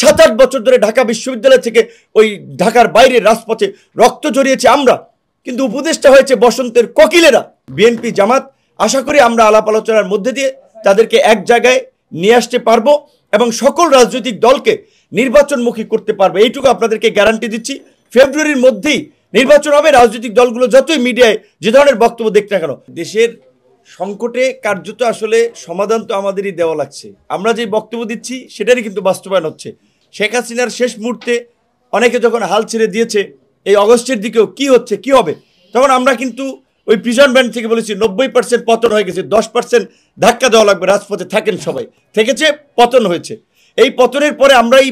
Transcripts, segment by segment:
7-8 বছর ধরে ঢাকা বিশ্ববিদ্যালয় থেকে ওই ঢাকার বাইরে রাজপথে রক্ত ঝরিয়েছি আমরা, কিন্তু উপদেষ্টা হয়েছে বসন্তের কোকিলেরা। বিএনপি জামাত আশা করি আমরা আলাপ আলোচনার মধ্যে দিয়ে তাদেরকে এক জায়গায় নিয়ে আসতে পারবো এবং সকল রাজনৈতিক দলকে নির্বাচনমুখী করতে পারবো, এইটুকু আপনাদেরকে গ্যারান্টি দিচ্ছি। ফেব্রুয়ারির মধ্যেই নির্বাচন হবে। রাজনৈতিক দলগুলো যতই মিডিয়ায় যে ধরনের বক্তব্য দেখতে না কেন, দেশের সংকটে কার্যত আসলে সমাধান তো আমাদেরই দেওয়া লাগছে। আমরা যে বক্তব্য দিচ্ছি সেটারই কিন্তু বাস্তবায়ন হচ্ছে। শেখ হাসিনার শেষ মুহূর্তে অনেকে যখন হাল ছেড়ে দিয়েছে, এই অগস্টের দিকেও কি হচ্ছে কি হবে, তখন আমরা কিন্তু ওই প্রিজন ব্যান্ড থেকে বলেছি 90% পতন হয়ে গেছে, 10% ধাক্কা দেওয়া লাগবে, রাজপথে থাকেন সবাই, থেকেছে, পতন হয়েছে। এই পতনের পরে আমরাই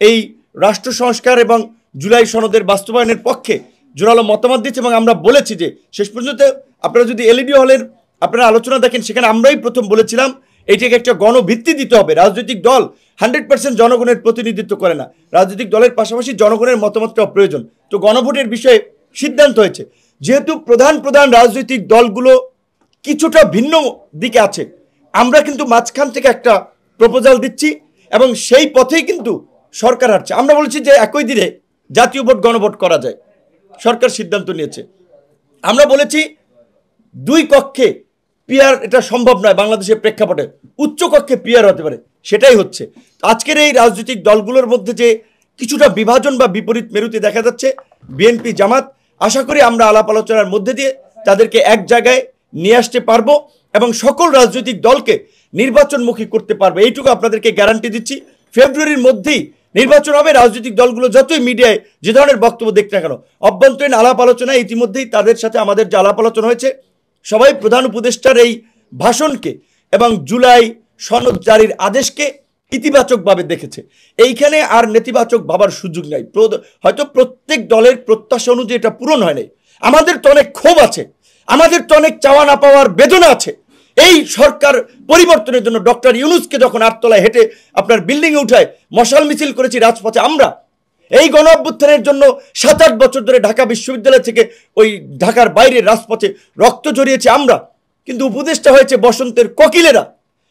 এই রাষ্ট্র সংস্কার এবং জুলাই সনদের বাস্তবায়নের পক্ষে জোরালো মতামত দিচ্ছি এবং আমরা বলেছি যে শেষ পর্যন্ত আপনারা যদি এলইডি হলের আপনারা আলোচনা দেখেন, সেখানে আমরাই প্রথম বলেছিলাম এইটাকে একটা গণভিত্তি দিতে হবে। রাজনৈতিক দল 100% জনগণের প্রতিনিধিত্ব করে না, রাজনৈতিক দলের পাশাপাশি জনগণের মতামতটাও প্রয়োজন। তো গণভোটের বিষয়ে সিদ্ধান্ত হয়েছে। যেহেতু প্রধান রাজনৈতিক দলগুলো কিছুটা ভিন্ন দিকে আছে, আমরা কিন্তু মাঝখান থেকে একটা প্রপোজাল দিচ্ছি এবং সেই পথেই কিন্তু সরকার হাঁটছে। আমরা বলেছি যে একই দিনে জাতীয় ভোট গণভোট করা যায়, সরকার সিদ্ধান্ত নিয়েছে। আমরা বলেছি 2 কক্ষে পিয়ার এটা সম্ভব নয় বাংলাদেশের প্রেক্ষাপটে, উচ্চ কক্ষে পিয়ার হতে পারে, সেটাই হচ্ছে। আজকের এই রাজনৈতিক দলগুলোর মধ্যে যে কিছুটা বিভাজন বা বিপরীত মেরুতে দেখা যাচ্ছে, বিএনপি জামাত আশা করি আমরা আলাপ আলোচনার মধ্যে দিয়ে তাদেরকে এক জায়গায় নিয়ে আসতে পারবো এবং সকল রাজনৈতিক দলকে নির্বাচনমুখী করতে পারবো, এইটুকু আপনাদেরকে গ্যারান্টি দিচ্ছি। ফেব্রুয়ারির মধ্যেই নির্বাচন হবে। রাজনৈতিক দলগুলো যতই মিডিয়ায় যে ধরনের বক্তব্য দেখতে না কেন, অভ্যন্তরীণ আলাপ আলোচনায় ইতিমধ্যেই তাদের সাথে আমাদের যে আলাপ আলোচনা হয়েছে, সবাই প্রধান উপদেষ্টার এই ভাষণকে এবং জুলাই সনদ জারির আদেশকে ইতিবাচকভাবে দেখেছে। এইখানে আর নেতিবাচক ভাবার সুযোগ নাই। হয়তো প্রত্যেক দলের প্রত্যাশা অনুযায়ী এটা পূরণ হয় নাই, আমাদের তো অনেক ক্ষোভ আছে, আমাদের তো অনেক চাওয়া না পাওয়ার বেদনা আছে। এই সরকার পরিবর্তনের জন্য ডক্টর ইউনূসকে যখন 8 তলায় হেঁটে আপনার বিল্ডিংয়ে উঠায় মশাল মিছিল করেছি রাজপথে আমরা, এই গণ অভ্যুত্থানের জন্য 7-8 বছর ধরে ঢাকা বিশ্ববিদ্যালয় থেকে ওই ঢাকার বাইরে রাজপথে রক্ত ঝরিয়েছি আমরা, কিন্তু উপদেষ্টা হয়েছে বসন্তের কোকিলেরা।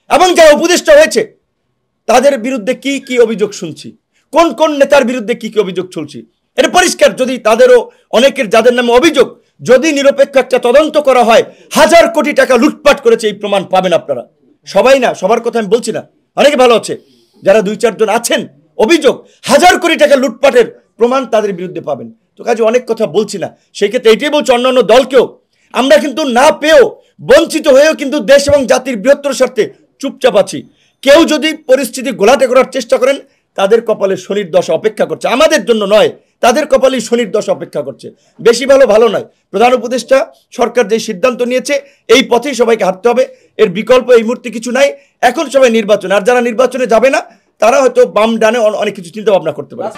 এবং যারা উপদেষ্টা হয়েছে তাদের বিরুদ্ধে কি কি অভিযোগ শুনছি, কোন কোন নেতার বিরুদ্ধে কি কি অভিযোগ চলছে, এটা পরিষ্কার। যদি তাদেরও অনেকের যাদের নামে অভিযোগ, যদি নিরপেক্ষ একটা তদন্ত করা হয়, 1000 কোটি টাকা লুটপাট করেছে, এই প্রমাণ পাবেন আপনারা। সবাই না, সবার কথা আমি বলছি না, অনেকে ভালো আছে, যারা 2-4 জন আছেন অভিযোগ 1000 কোটি টাকা লুটপাটের প্রমাণ তাদের বিরুদ্ধে পাবেন। তো কাজে অনেক কথা বলছি না, সেই ক্ষেত্রে এইটাই বলছি অন্যান্য দলকেও, আমরা কিন্তু না পেয়েও বঞ্চিত হয়েও কিন্তু দেশ এবং জাতির বৃহত্তর স্বার্থে চুপচাপ আছি। কেউ যদি পরিস্থিতি ঘোলাটে করার চেষ্টা করেন, তাদের কপালে শনির দশা অপেক্ষা করছে, আমাদের জন্য নয়, তাদের কপালেই শনির দশা অপেক্ষা করছে। বেশি ভালো নয়। প্রধান উপদেষ্টা সরকার যে সিদ্ধান্ত নিয়েছে, এই পথেই সবাইকে হাঁটতে হবে, এর বিকল্প এই মুহূর্তে কিছু নাই। এখন সবাই নির্বাচন, আর যারা নির্বাচনে যাবে না তারা হয়তো বাম ডানে অনেক কিছু চিন্তা ভাবনা করতে পারে।